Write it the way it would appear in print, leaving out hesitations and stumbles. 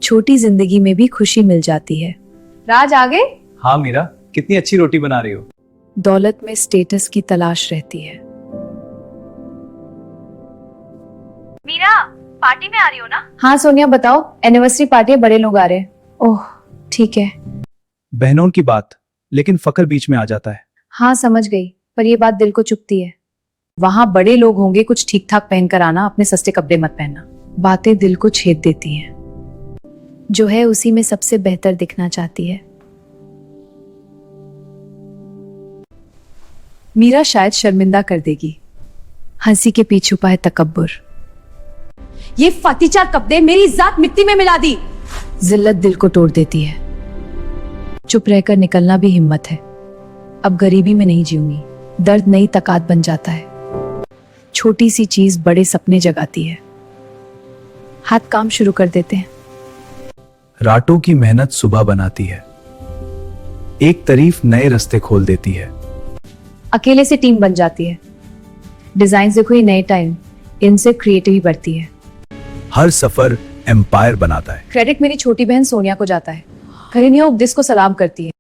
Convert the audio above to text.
छोटी जिंदगी में भी खुशी मिल जाती है। राज आ गए? हाँ मीरा, कितनी अच्छी रोटी बना रही हो। दौलत में स्टेटस की तलाश रहती है। मीरा, पार्टी में आ रही हो ना? हाँ सोनिया, बताओ। एनिवर्सरी पार्टी है, बड़े लोग आ रहे हैं। ओह ठीक है। बहनों की बात, लेकिन फकर बीच में आ जाता है। हाँ समझ गई, पर ये बात दिल को चुभती है। वहाँ बड़े लोग होंगे, कुछ ठीक ठाक पहन कर आना, अपने सस्ते कपड़े मत पहनना। बातें दिल को छेद देती हैं। जो है उसी में सबसे बेहतर दिखना चाहती है। मीरा शायद शर्मिंदा कर देगी। हंसी के पीछे छुपा है तकब्बुर। ये फतीचार कपड़े मेरी इज्जत मिट्टी में मिला दी। जिल्लत दिल को तोड़ देती है। चुप रहकर निकलना भी हिम्मत है। अब गरीबी में नहीं जीऊंगी। दर्द नई तकात बन जाता है। छोटी सी चीज बड़े सपने जगाती है। हाथ काम शुरू कर देते हैं। रातों की मेहनत सुबह बनाती है। एक तारीफ नए रास्ते खोल देती है। अकेले से टीम बन जाती है। डिजाइन देखो, ये नए टाइम, इनसे क्रिएटिविटी बढ़ती है। हर सफर एम्पायर बनाता है। क्रेडिट मेरी छोटी बहन सोनिया को जाता है। करीनिया उपदेश को सलाम करती है।